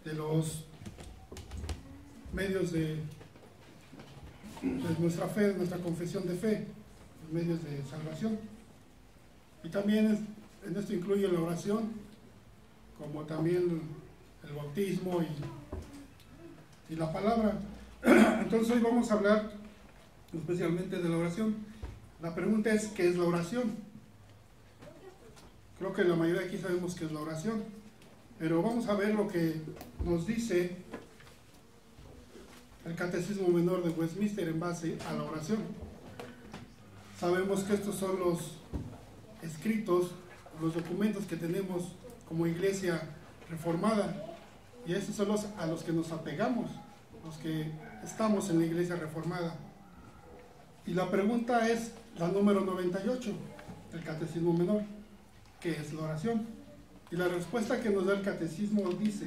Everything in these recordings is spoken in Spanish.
de los medios de nuestra fe, de nuestra confesión de fe, los medios de salvación. Y también en esto incluye la oración, como también el bautismo y la palabra. Entonces hoy vamos a hablar especialmente de la oración. La pregunta es, ¿qué es la oración? Creo que la mayoría de aquí sabemos qué es la oración, pero vamos a ver lo que nos dice el Catecismo Menor de Westminster en base a la oración. Sabemos que estos son los escritos, los documentos que tenemos como iglesia reformada, y estos son a los que nos apegamos, los que estamos en la iglesia reformada. Y la pregunta es la número 98 del Catecismo Menor: ¿qué es la oración? Y la respuesta que nos da el Catecismo dice: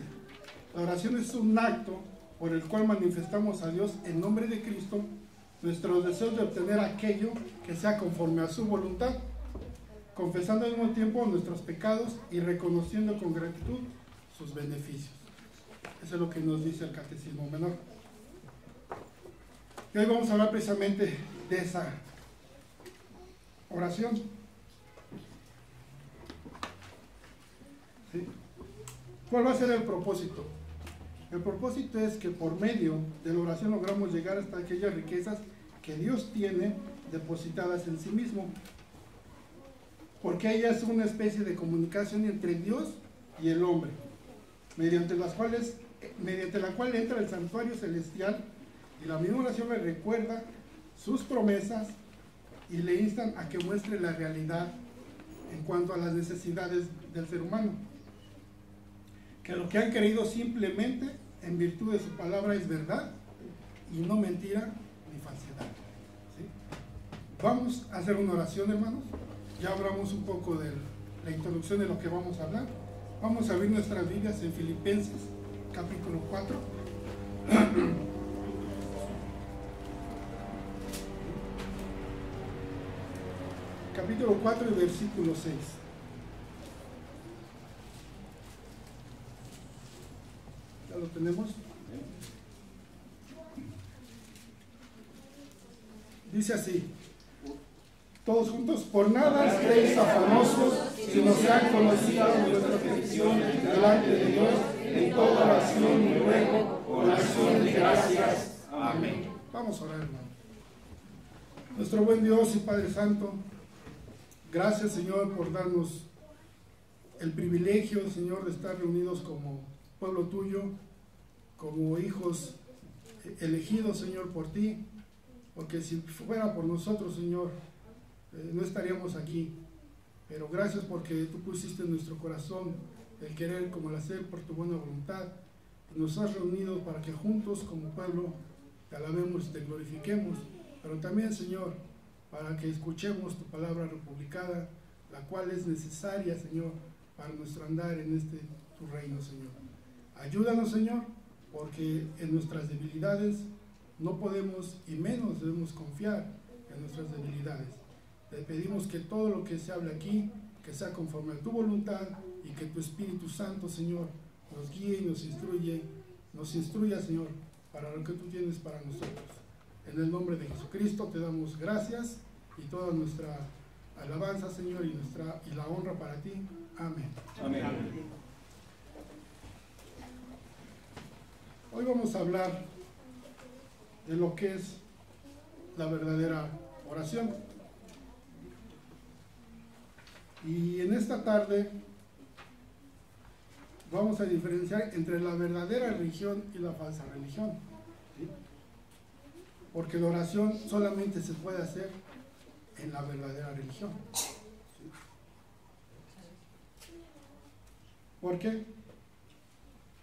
la oración es un acto por el cual manifestamos a Dios en nombre de Cristo nuestros deseos de obtener aquello que sea conforme a su voluntad, confesando al mismo tiempo nuestros pecados y reconociendo con gratitud sus beneficios. Eso es lo que nos dice el Catecismo Menor. Y hoy vamos a hablar precisamente de esa oración. ¿Sí? ¿Cuál va a ser el propósito? El propósito es que por medio de la oración logramos llegar hasta aquellas riquezas que Dios tiene depositadas en sí mismo, porque ella es una especie de comunicación entre Dios y el hombre, mediante la cual entra el santuario celestial, y la misma oración le recuerda sus promesas y le instan a que muestre la realidad en cuanto a las necesidades del ser humano, que lo que han creído simplemente en virtud de su palabra es verdad y no mentira ni falsedad. ¿Sí? Vamos a hacer una oración, hermanos. Ya hablamos un poco de la introducción de lo que vamos a hablar. Vamos a abrir nuestras Biblias en Filipenses capítulo 4. Capítulo 4 y versículo 6. ¿Ya lo tenemos? Dice así: todos juntos: por nada estéis afanosos, sino sean conocidas vuestras peticiones delante de Dios en toda oración y ruego con acción de gracias. Amén. Vamos a orar, hermano. Nuestro buen Dios y Padre Santo, gracias, Señor, por darnos el privilegio, Señor, de estar reunidos como pueblo tuyo, como hijos elegidos, Señor, por ti, porque si fuera por nosotros, Señor, no estaríamos aquí. Pero gracias porque tú pusiste en nuestro corazón el querer como el hacer por tu buena voluntad, y nos has reunido para que juntos como pueblo te alabemos y te glorifiquemos, pero también, Señor, para que escuchemos tu palabra republicada, la cual es necesaria, Señor, para nuestro andar en tu reino, Señor. Ayúdanos, Señor, porque en nuestras debilidades no podemos y menos debemos confiar en nuestras debilidades. Te pedimos que todo lo que se hable aquí, que sea conforme a tu voluntad, y que tu Espíritu Santo, Señor, nos guíe y nos instruya, Señor, para lo que tú tienes para nosotros. En el nombre de Jesucristo te damos gracias y toda nuestra alabanza, Señor, y la honra para ti. Amén. Amén. Hoy vamos a hablar de lo que es la verdadera oración. Y en esta tarde vamos a diferenciar entre la verdadera religión y la falsa religión. ¿Sí? Porque la oración solamente se puede hacer en la verdadera religión. ¿Sí? ¿Por qué?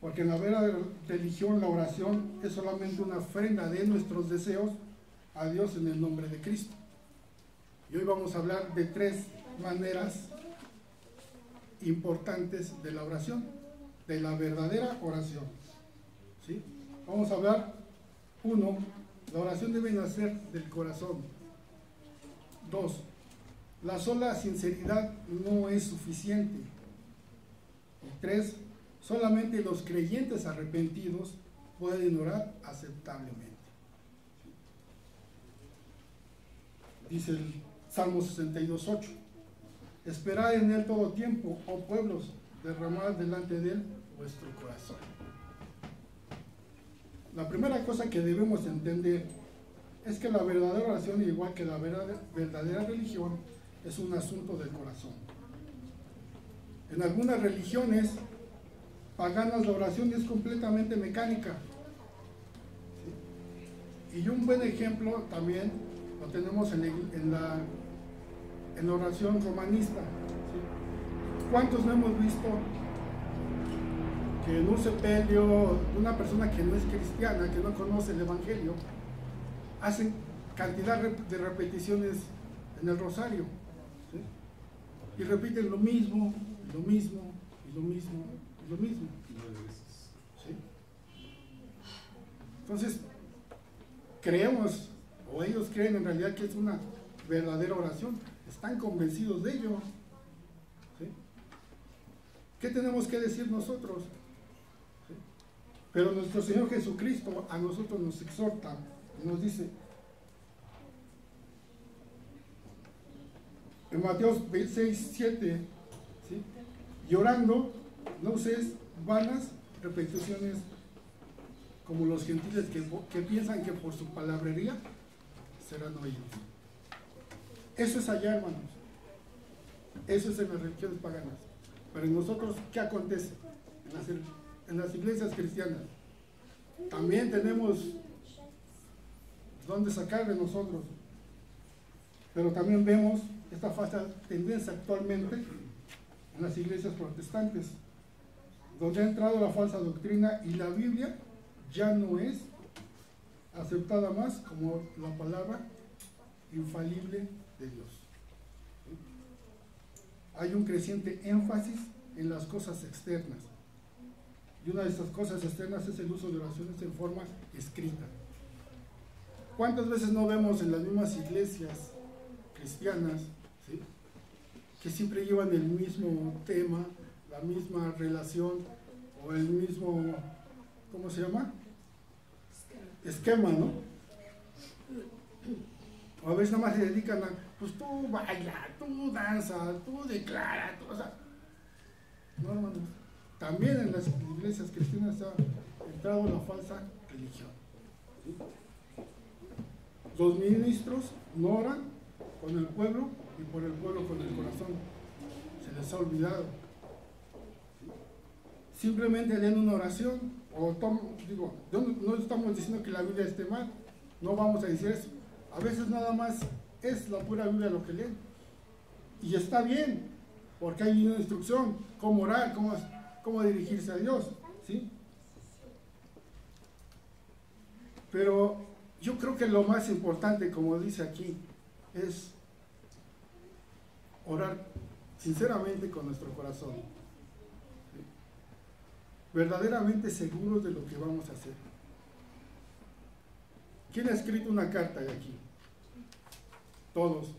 Porque en la verdadera religión la oración es solamente una ofrenda de nuestros deseos a Dios en el nombre de Cristo. Y hoy vamos a hablar de 3 maneras importantes de la oración, de la verdadera oración. ¿Sí? Vamos a hablar, 1, la oración debe nacer del corazón. 2, la sola sinceridad no es suficiente. Y 3, Solamente los creyentes arrepentidos pueden orar aceptablemente. Dice el Salmo 62:8: esperad en él todo tiempo, oh pueblos, derramad delante de él vuestro corazón. La primera cosa que debemos entender es que la verdadera oración, igual que la verdadera religión, es un asunto del corazón. En algunas religiones paganas la oración es completamente mecánica. ¿Sí? Y un buen ejemplo también lo tenemos en la oración romanista. ¿Sí? ¿Cuántos no hemos visto que en un sepelio de una persona que no es cristiana, que no conoce el Evangelio, hacen cantidad de repeticiones en el rosario? ¿Sí? Y repiten lo mismo, lo mismo, y lo mismo, y lo mismo. ¿Sí? Entonces, creemos, o ellos creen en realidad que es una verdadera oración. Están convencidos de ello. ¿Sí? ¿Qué tenemos que decir nosotros? ¿Sí? Pero nuestro Señor Jesucristo a nosotros nos exhorta y nos dice en Mateo 6:7, ¿sí? Llorando, no uséis vanas repeticiones como los gentiles que piensan que por su palabrería serán oídos. Eso es allá, hermanos. Eso es en las religiones paganas. Pero en nosotros, ¿qué acontece? En las iglesias cristianas también tenemos dónde sacar de nosotros. Pero también vemos esta falsa tendencia actualmente en las iglesias protestantes, donde ha entrado la falsa doctrina y la Biblia ya no es aceptada más como la palabra infalible de Dios. Hay un creciente énfasis en las cosas externas, y una de estas cosas externas es el uso de oraciones en forma escrita. ¿Cuántas veces no vemos en las mismas iglesias cristianas, ¿sí?, que siempre llevan el mismo tema, la misma relación o el mismo, ¿cómo se llama? Esquema, ¿no? O a veces nada más se dedican a, pues tú baila, tú danza, tú declara, tú, o sea, no, hermanos. También en las iglesias cristianas ha entrado la falsa religión. ¿Sí? Los ministros no oran con el pueblo y por el pueblo con el corazón. Se les ha olvidado. ¿Sí? Simplemente leen una oración, o no estamos diciendo que la Biblia esté mal, no vamos a decir eso. A veces nada más es la pura Biblia lo que leen. Y está bien, porque hay una instrucción, cómo orar, cómo dirigirse a Dios, ¿sí? Pero yo creo que lo más importante, como dice aquí, es orar sinceramente con nuestro corazón, ¿sí?, verdaderamente seguros de lo que vamos a hacer. ¿Quién ha escrito una carta de aquí? Todos.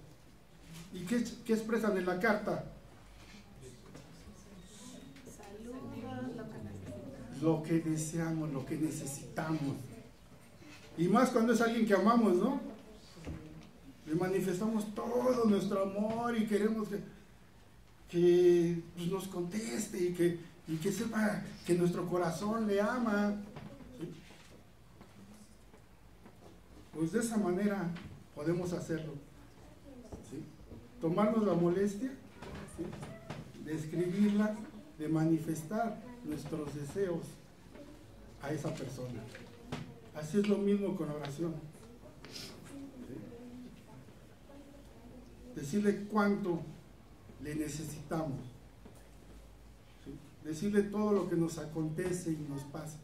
¿Y qué expresan en la carta? Lo que deseamos, lo que necesitamos. Y más cuando es alguien que amamos, ¿no? Le manifestamos todo nuestro amor y queremos que nos conteste y que sepa que nuestro corazón le ama. ¿Sí? Pues de esa manera podemos hacerlo. ¿Sí? Tomarnos la molestia, ¿sí?, de escribirla, de manifestar nuestros deseos a esa persona. Así es lo mismo con oración. ¿Sí? Decirle cuánto le necesitamos. ¿Sí? Decirle todo lo que nos acontece y nos pasa.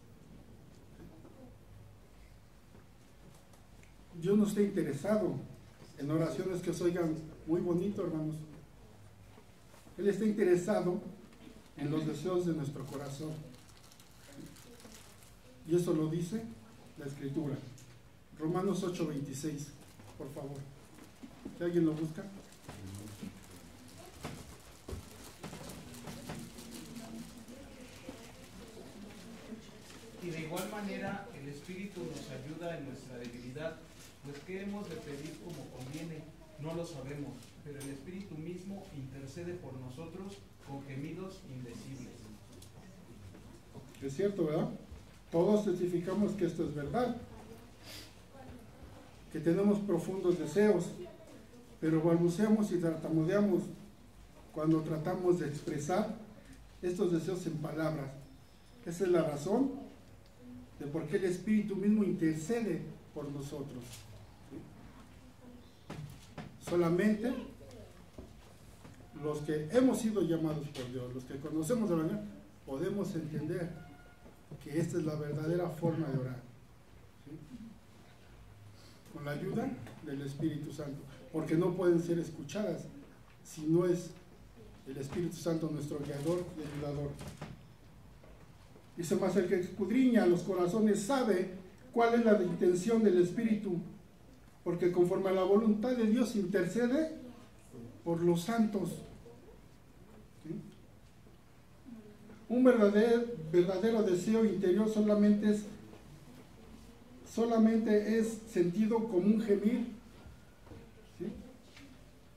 ¿Sí? Yo no estoy interesado en oraciones que os oigan muy bonito, hermanos. Él está interesado en los deseos de nuestro corazón. Y eso lo dice la Escritura. Romanos 8:26, por favor. Si alguien lo busca. Y de igual manera el Espíritu nos ayuda en nuestra debilidad, pues ¿qué hemos de pedir como conviene? No lo sabemos, pero el Espíritu mismo intercede por nosotros con gemidos indecibles. Es cierto, ¿verdad? Todos testificamos que esto es verdad, que tenemos profundos deseos, pero balbuceamos y tartamudeamos cuando tratamos de expresar estos deseos en palabras. Esa es la razón de por qué el Espíritu mismo intercede por nosotros. ¿Sí? Solamente los que hemos sido llamados por Dios, los que conocemos el Evangelio, podemos entender que esta es la verdadera forma de orar. ¿Sí? Con la ayuda del Espíritu Santo, porque no pueden ser escuchadas si no es el Espíritu Santo nuestro guiador y ayudador. Dice más: el que escudriña los corazones sabe cuál es la intención del Espíritu, porque conforme a la voluntad de Dios intercede por los santos. ¿Sí? Un verdadero deseo interior solamente es sentido como un gemir. ¿Sí?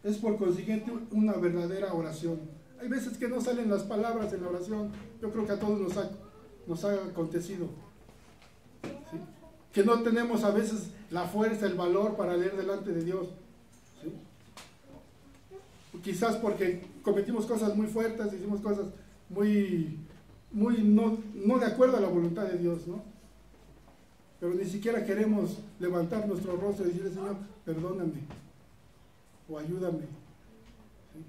Es por consiguiente una verdadera oración. Hay veces que no salen las palabras en la oración. Yo creo que a todos nos ha acontecido. ¿Sí? Que no tenemos a veces la fuerza, el valor para leer delante de Dios. ¿Sí? Quizás porque cometimos cosas muy fuertes, hicimos cosas muy no de acuerdo a la voluntad de Dios, ¿no? Pero ni siquiera queremos levantar nuestro rostro y decirle: Señor, perdóname o ayúdame. ¿Sí?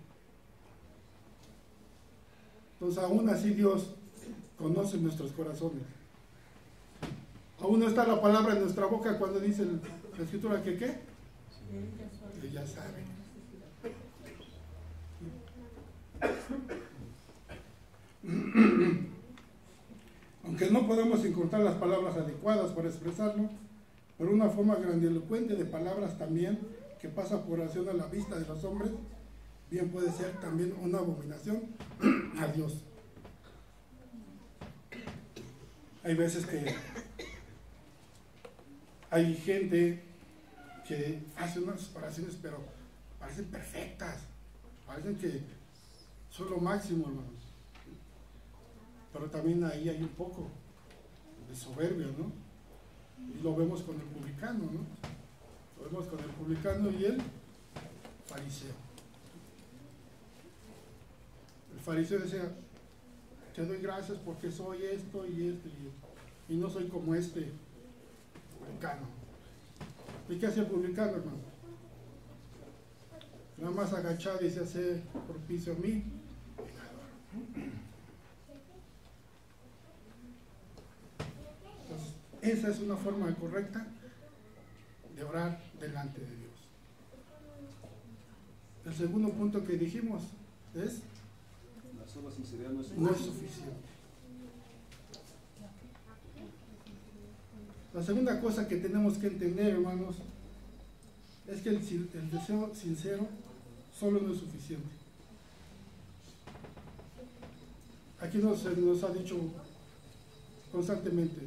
Entonces, aún así Dios conoce nuestros corazones. Aún no está la palabra en nuestra boca cuando dice la Escritura que ¿qué? Ella sabe. Aunque no podemos encontrar las palabras adecuadas para expresarlo, pero una forma grandilocuente de palabras también, que pasa por oración a la vista de los hombres, bien puede ser también una abominación a Dios. Hay veces que hay gente que hace unas oraciones, pero parecen perfectas, parecen que son lo máximo, hermanos. Pero también ahí hay un poco de soberbia, ¿no? Y lo vemos con el publicano, ¿no? Lo vemos con el publicano y el fariseo. El fariseo decía: te doy gracias porque soy esto y esto y esto, y no soy como este publicano. ¿Y qué hace el publicano, hermano? Nada más agachado y se hace propicio a mí, pecador. Entonces, esa es una forma correcta de orar delante de Dios. El segundo punto que dijimos es: la sola sinceridad no es suficiente. La segunda cosa que tenemos que entender, hermanos, es que el deseo sincero solo no es suficiente. Aquí nos ha dicho constantemente,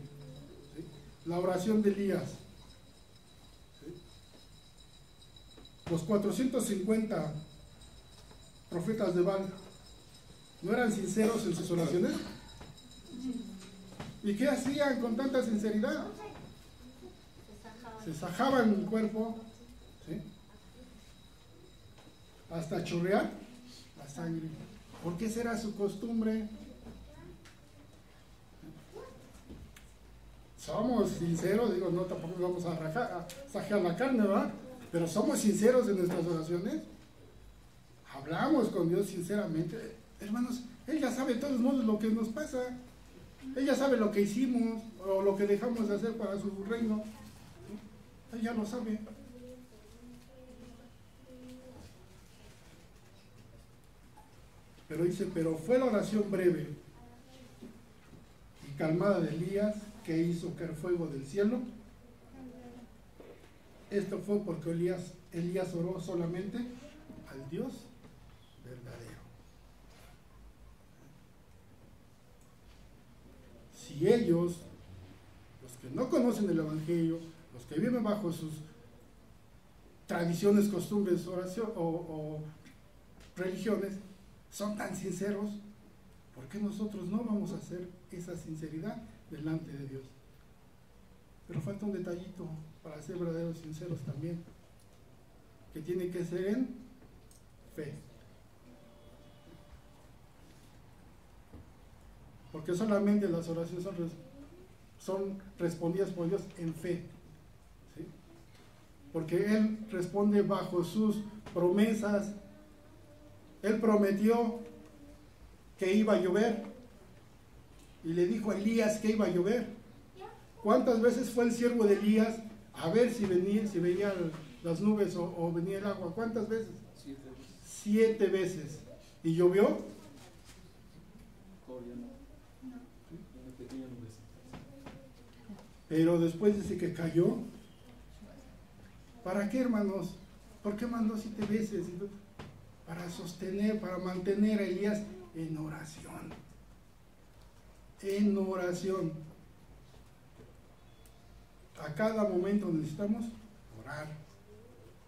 ¿sí? La oración de Elías, ¿sí? Los 450 profetas de Baal, ¿no eran sinceros en sus oraciones? ¿Y qué hacían con tanta sinceridad? Se sajaban el cuerpo, ¿sí? Hasta chorrear la sangre. ¿Por qué será su costumbre? Somos sinceros, digo, no, tampoco vamos a sajear la carne, ¿verdad? Pero somos sinceros en nuestras oraciones. Hablamos con Dios sinceramente. Hermanos, Él ya sabe de todos modos lo que nos pasa. Él ya sabe lo que hicimos o lo que dejamos de hacer para su reino. Él ya lo sabe. Pero dice: pero fue la oración breve y calmada de Elías que hizo caer fuego del cielo. Esto fue porque Elías oró solamente al Dios verdadero. Si ellos que no conocen el Evangelio, los que viven bajo sus tradiciones, costumbres, oración o religiones, son tan sinceros, ¿por qué nosotros no vamos a hacer esa sinceridad delante de Dios? Pero falta un detallito para ser verdaderos sinceros también, que tiene que ser en fe. Porque solamente las oraciones son respondidas por Dios en fe, ¿sí? Porque Él responde bajo sus promesas. Él prometió que iba a llover y le dijo a Elías que iba a llover. ¿Cuántas veces fue el siervo de Elías a ver si venían las nubes o venía el agua? ¿Cuántas veces? 7 veces. 7 veces. ¿Y llovió? Todavía no. Una pequeña nubecita. Pero después dice que cayó. ¿Para qué, hermanos? ¿Por qué mandó 7 veces? Para sostener, para mantener a Elías en oración. En oración. A cada momento necesitamos orar.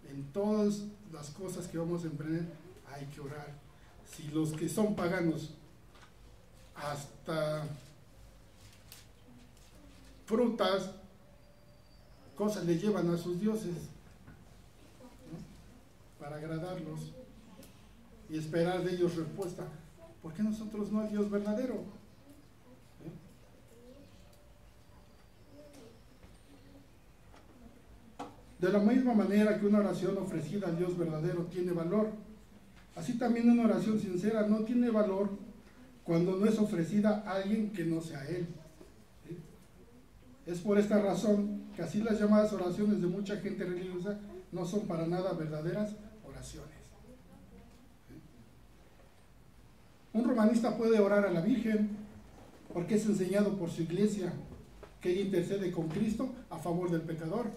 En todas las cosas que vamos a emprender hay que orar. Si los que son paganos hasta frutas, cosas le llevan a sus dioses, ¿no? Para agradarlos y esperar de ellos respuesta. ¿Por qué nosotros no al Dios verdadero? De la misma manera que una oración ofrecida al Dios verdadero tiene valor, así también una oración sincera no tiene valor cuando no es ofrecida a alguien que no sea Él. ¿Sí? Es por esta razón que así las llamadas oraciones de mucha gente religiosa no son para nada verdaderas oraciones. ¿Sí? Un romanista puede orar a la Virgen porque es enseñado por su iglesia que ella intercede con Cristo a favor del pecador.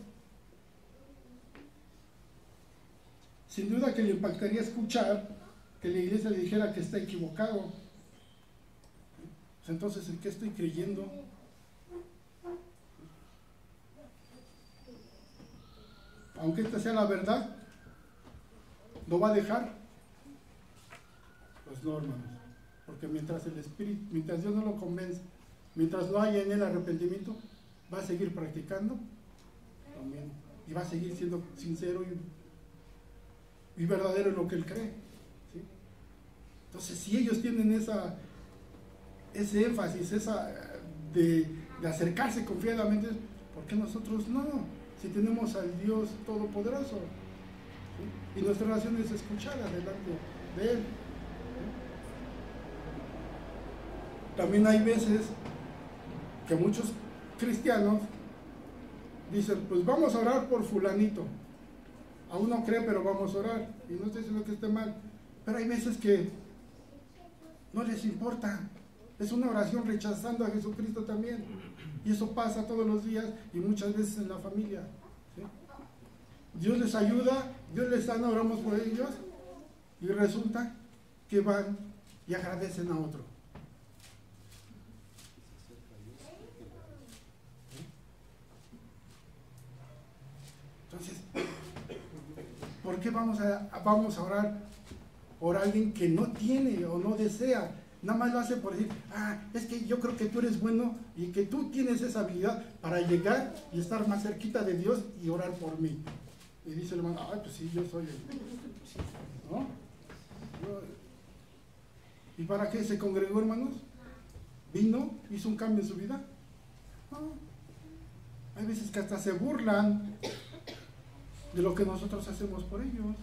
Sin duda que le impactaría escuchar que la iglesia le dijera que está equivocado. Entonces, ¿en qué estoy creyendo? Aunque esta sea la verdad, ¿lo va a dejar? Pues no, hermanos. Porque mientras mientras Dios no lo convence, mientras no haya en él arrepentimiento, va a seguir practicando también. Y va a seguir siendo sincero y verdadero en lo que él cree, ¿sí? Entonces, si ellos tienen ese énfasis, de acercarse confiadamente, ¿por qué nosotros no? Si tenemos al Dios Todopoderoso, ¿sí? Y nuestra oración es escuchada delante de Él, ¿sí? También hay veces que muchos cristianos dicen, pues vamos a orar por fulanito. Aún no cree, pero vamos a orar. Y no estoy diciendo que esté mal. Pero hay veces que no les importa. Es una oración rechazando a Jesucristo también. Y eso pasa todos los días y muchas veces en la familia, ¿sí? Dios les ayuda, Dios les sana, oramos por ellos. Y resulta que van y agradecen a otro. Entonces, ¿por qué vamos a orar por alguien que no tiene o no desea? Nada más lo hace por decir, es que yo creo que tú eres bueno y que tú tienes esa habilidad para llegar y estar más cerquita de Dios y orar por mí. Y dice el hermano, pues sí, yo soy el... ¿No? ¿Y para qué se congregó, hermanos? ¿Vino? ¿Hizo un cambio en su vida? No. Hay veces que hasta se burlan de lo que nosotros hacemos por ellos.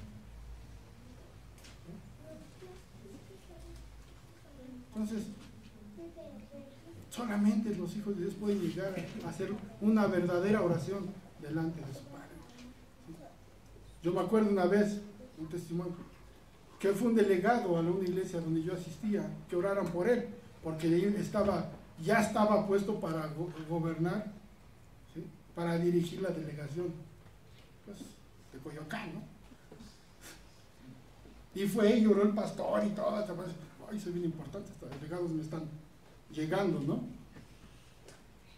Entonces, solamente los hijos de Dios pueden llegar a hacer una verdadera oración delante de su Padre. Yo me acuerdo una vez, un testimonio, que fue un delegado a una iglesia donde yo asistía, que oraran por él, porque él ya estaba puesto para gobernar, ¿sí? Para dirigir la delegación, pues, de Coyoacán, ¿no? Y fue y lloró el pastor y todo, ay, soy bien importante, estos delegados me están llegando, ¿no?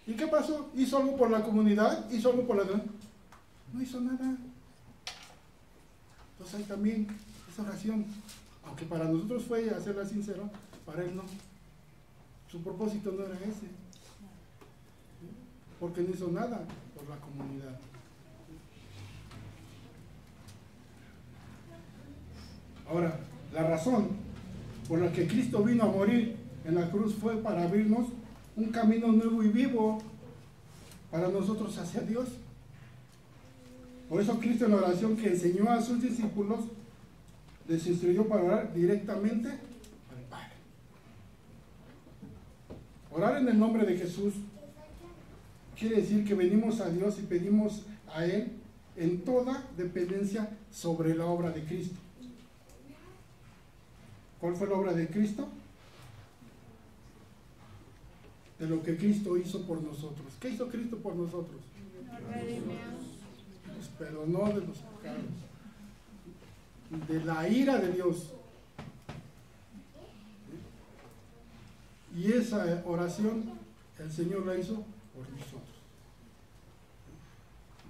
¿Y qué pasó? ¿Hizo algo por la comunidad? ¿Hizo algo por la... No hizo nada. Entonces ahí también esa oración, aunque para nosotros fue hacerla sincera, para él no. Su propósito no era ese. Porque no hizo nada por la comunidad. Ahora, la razón por la que Cristo vino a morir en la cruz fue para abrirnos un camino nuevo y vivo para nosotros hacia Dios. Por eso Cristo, en la oración que enseñó a sus discípulos, les instruyó para orar directamente al Padre. Orar en el nombre de Jesús quiere decir que venimos a Dios y pedimos a Él en toda dependencia sobre la obra de Cristo. ¿Cuál fue la obra de Cristo? De lo que Cristo hizo por nosotros. ¿Qué hizo Cristo por nosotros? Nos perdonó de los pecados, de la ira de Dios. Y esa oración el Señor la hizo por nosotros.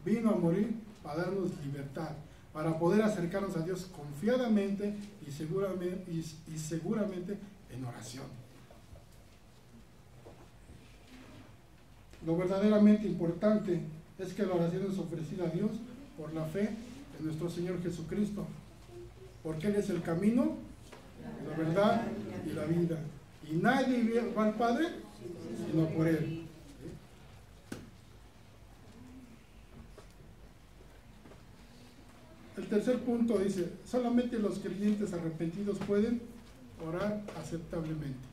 Vino a morir para darnos libertad, para poder acercarnos a Dios confiadamente y seguramente en oración. Lo verdaderamente importante es que la oración es ofrecida a Dios por la fe en nuestro Señor Jesucristo, porque Él es el camino, la verdad y la vida. Y nadie va al Padre sino por Él. El tercer punto dice, solamente los creyentes arrepentidos pueden orar aceptablemente.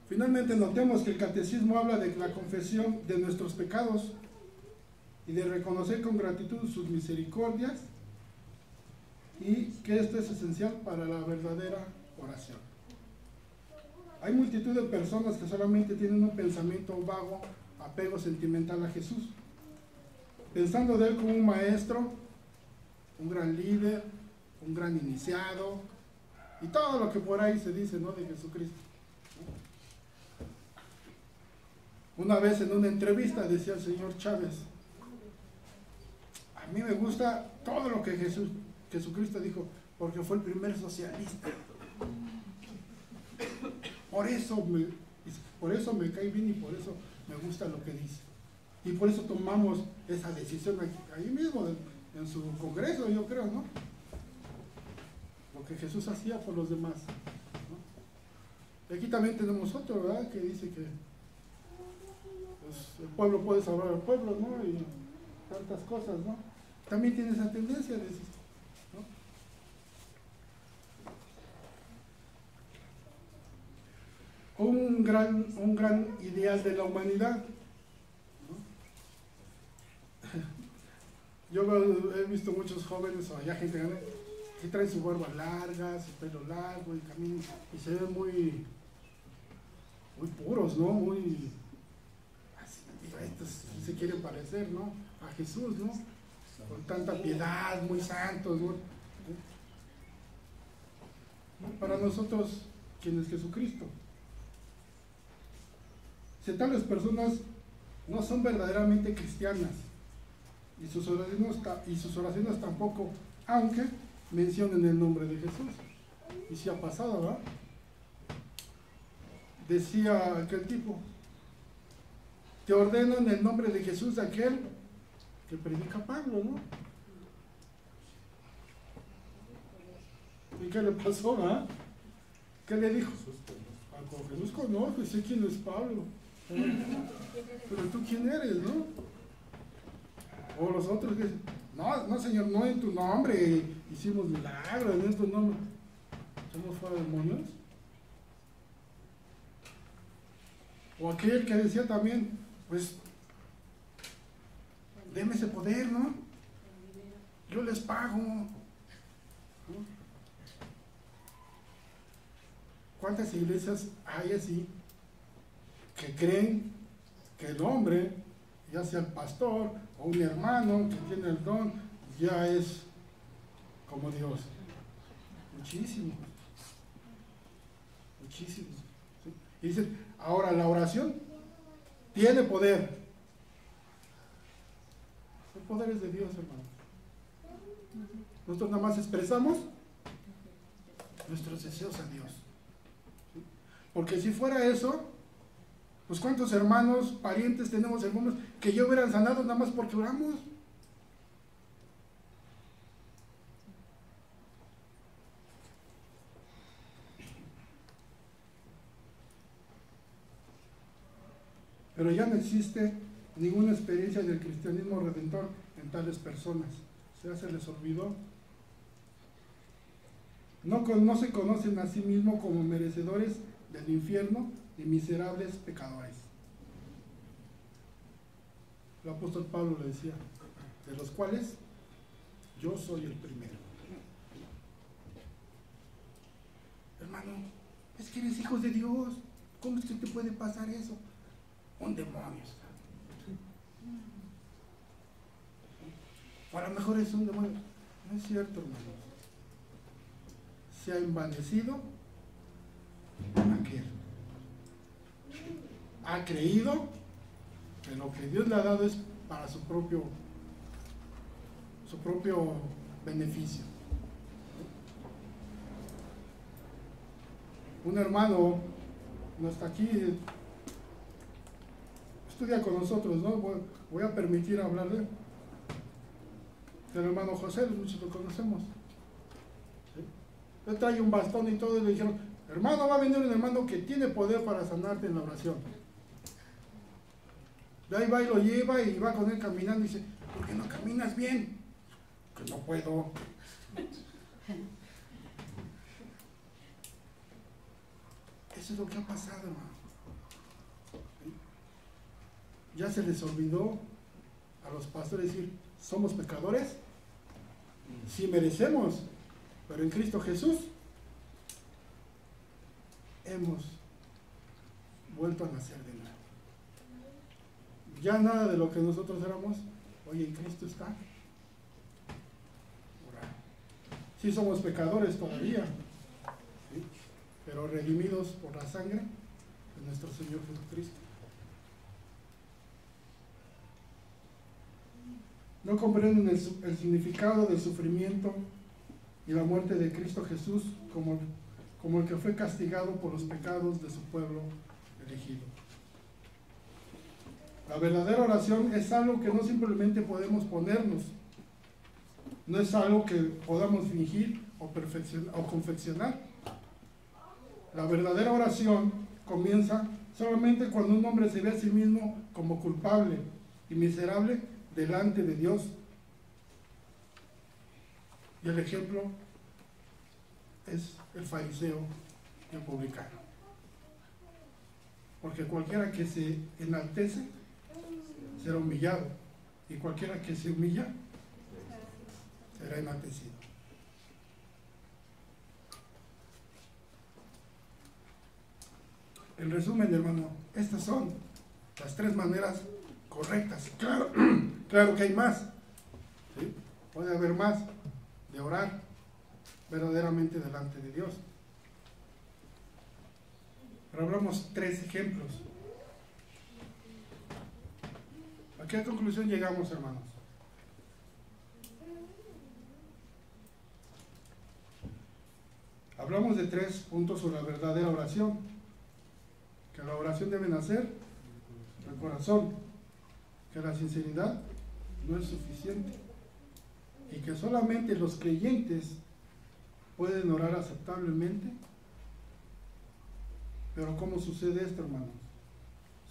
Finalmente, notemos que el catecismo habla de la confesión de nuestros pecados y de reconocer con gratitud sus misericordias, y que esto es esencial para la verdadera oración. Hay multitud de personas que solamente tienen un pensamiento vago, apego sentimental a Jesús, pensando de Él como un maestro, un gran líder, un gran iniciado, y todo lo que por ahí se dice, ¿no?, de Jesucristo. Una vez en una entrevista decía el señor Chávez, a mí me gusta todo lo que Jesucristo dijo, porque fue el primer socialista. Por eso me cae bien y por eso me gusta lo que dice. Y por eso tomamos esa decisión ahí mismo, en su congreso, yo creo, ¿no? Lo que Jesús hacía por los demás, ¿no? Y aquí también tenemos otro, ¿verdad?, que dice que pues, el pueblo puede salvar al pueblo, ¿no? Y tantas cosas, ¿no? También tiene esa tendencia de decir, ¿no? Un gran ideal de la humanidad. Yo he visto muchos jóvenes, o ya gente grande, que traen su barba larga, su pelo largo y caminan, y se ven muy puros, ¿no? Muy así, estos se quieren parecer, ¿no?, a Jesús, ¿no? Con tanta piedad, muy santos, ¿no? Para nosotros, ¿quién es Jesucristo? Si tales personas no son verdaderamente cristianas, y sus oraciones tampoco, aunque mencionen el nombre de Jesús. Y si ha pasado, ¿verdad? Decía aquel tipo, te ordeno en el nombre de Jesús, aquel que predica Pablo, ¿no? ¿Y qué le pasó, verdad? ¿Qué le dijo? Con Jesús conozco y sé quién es Pablo. Pero tú quién eres, ¿no? O los otros que dicen, no Señor, no en tu nombre hicimos milagros, en tu nombre somos fuera demonios. O aquel que decía también, pues deme ese poder, ¿no? Yo les pago, ¿no? ¿Cuántas iglesias hay así que creen que el hombre, ya sea el pastor o un hermano que tiene el don, ya es como Dios? Muchísimos, muchísimos, ¿sí? Y dice, ahora la oración tiene poder. El poder es de Dios, hermano. Nosotros nada más expresamos nuestros deseos a Dios. ¿Sí? Porque si fuera eso, pues cuántos hermanos, parientes tenemos en mundo que ya hubieran sanado nada más porque oramos. Pero ya no existe ninguna experiencia del cristianismo redentor en tales personas. Ya se les olvidó. No se conocen a sí mismos como merecedores del infierno y miserables pecadores. El apóstol Pablo le decía, de los cuales yo soy el primero. Hermano, es que eres hijo de Dios. ¿Cómo es que te puede pasar eso? Un demonio. O a lo mejor es un demonio. No es cierto, hermanos. Se ha envanecido aquel. Ha creído que lo que Dios le ha dado es para su propio beneficio. Un hermano no está aquí, estudia con nosotros, ¿no? Voy a permitir hablar de él. El hermano José, muchos lo conocemos. ¿Sí? Él trae un bastón y todo, y le dijeron, hermano, va a venir un hermano que tiene poder para sanarte en la oración. De ahí va y lo lleva y va con él caminando y dice, ¿por qué no caminas bien? Que no puedo. Eso es lo que ha pasado, hermano. ¿Sí? Ya se les olvidó a los pastores decir, ¿somos pecadores? Sí merecemos, pero en Cristo Jesús hemos vuelto a nacer de nuevo. Ya nada de lo que nosotros éramos, oye, en Cristo está. Sí somos pecadores todavía, ¿sí? Pero redimidos por la sangre de nuestro Señor Jesucristo. No comprenden el significado del sufrimiento y la muerte de Cristo Jesús como el que fue castigado por los pecados de su pueblo elegido. La verdadera oración es algo que no simplemente podemos ponernos, no es algo que podamos fingir o confeccionar. La verdadera oración comienza solamente cuando un hombre se ve a sí mismo como culpable y miserable delante de Dios. Y el ejemplo es el fariseo y el publicano. Porque cualquiera que se enaltece será humillado, y cualquiera que se humilla será enaltecido. En resumen, hermano, estas son las tres maneras correctas. Claro, claro que hay más, ¿sí? Puede haber más de orar verdaderamente delante de Dios. Pero hablamos tres ejemplos. ¿A qué conclusión llegamos, hermanos? Hablamos de 3 puntos sobre la verdadera oración. Que la oración debe nacer del corazón, que la sinceridad no es suficiente y que solamente los creyentes pueden orar aceptablemente. Pero ¿cómo sucede esto, hermanos?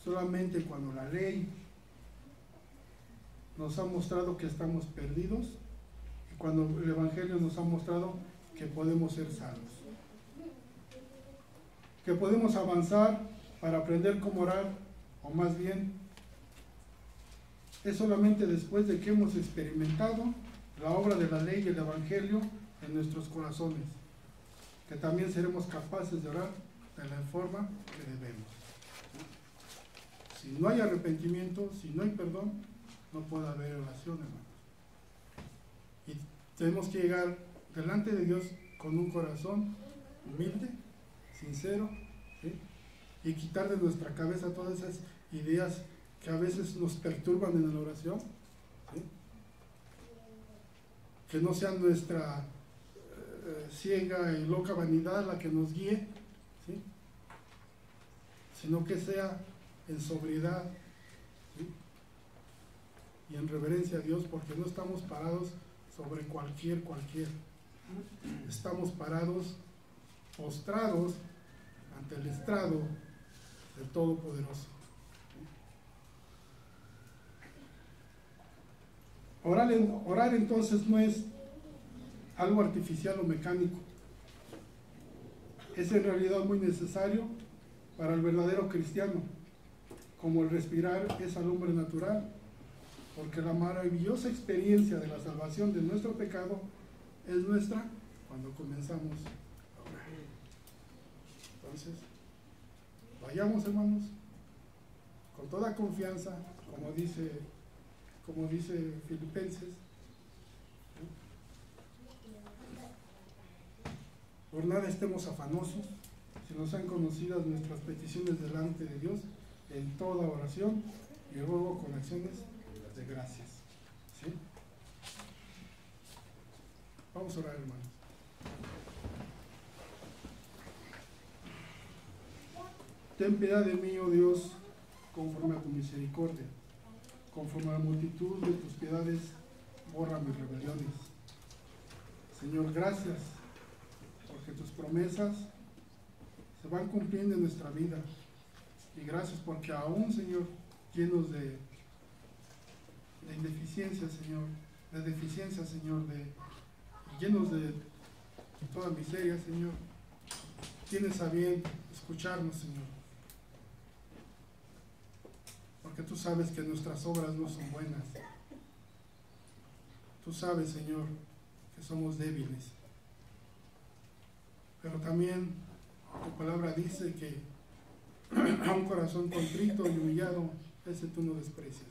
Solamente cuando la ley nos ha mostrado que estamos perdidos y cuando el Evangelio nos ha mostrado que podemos ser salvos, que podemos avanzar para aprender cómo orar, o más bien es solamente después de que hemos experimentado la obra de la ley y el Evangelio en nuestros corazones, que también seremos capaces de orar de la forma que debemos. Si no hay arrepentimiento, si no hay perdón, no puede haber oración, hermanos. Y tenemos que llegar delante de Dios con un corazón humilde, sincero, ¿sí? y quitar de nuestra cabeza todas esas ideas que a veces nos perturban en la oración, ¿sí? Que no sea nuestra ciega y loca vanidad la que nos guíe, ¿sí? Sino que sea en sobriedad, ¿sí? Y en reverencia a Dios, porque no estamos parados sobre cualquier. Estamos parados, postrados ante el estrado del Todopoderoso. Orar entonces no es algo artificial o mecánico. Es en realidad muy necesario para el verdadero cristiano, como el respirar es al hombre natural, porque la maravillosa experiencia de la salvación de nuestro pecado es nuestra cuando comenzamos a orar. Entonces, vayamos, hermanos, con toda confianza, como dice Filipenses, por nada estemos afanosos, sino sean conocidas nuestras peticiones delante de Dios en toda oración y ruego con acciones de gracias. ¿Sí? Vamos a orar, hermanos. Ten piedad de mí, oh Dios, conforme a tu misericordia. Conforme a la multitud de tus piedades, borra mis rebeliones. Señor, gracias, porque tus promesas se van cumpliendo en nuestra vida. Y gracias porque aún, Señor, llenos de deficiencia, Señor, llenos de toda miseria, Señor, tienes a bien escucharnos, Señor. Porque tú sabes que nuestras obras no son buenas. Tú sabes, Señor, que somos débiles. Pero también tu palabra dice que a un corazón contrito y humillado, ese tú no desprecias.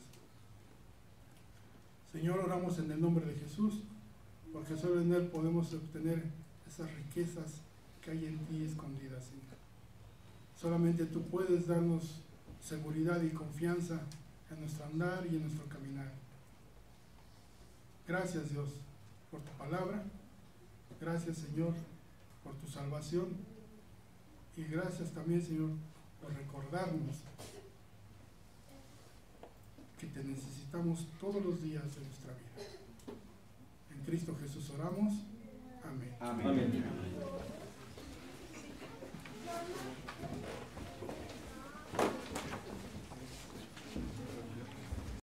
Señor, oramos en el nombre de Jesús, porque solo en Él podemos obtener esas riquezas que hay en ti escondidas, Señor. Solamente tú puedes darnos seguridad y confianza en nuestro andar y en nuestro caminar. Gracias, Dios, por tu palabra. Gracias, Señor, por tu salvación. Y gracias también, Señor, por recordarnos que te necesitamos todos los días de nuestra vida. En Cristo Jesús oramos. Amén. Amén. Amén.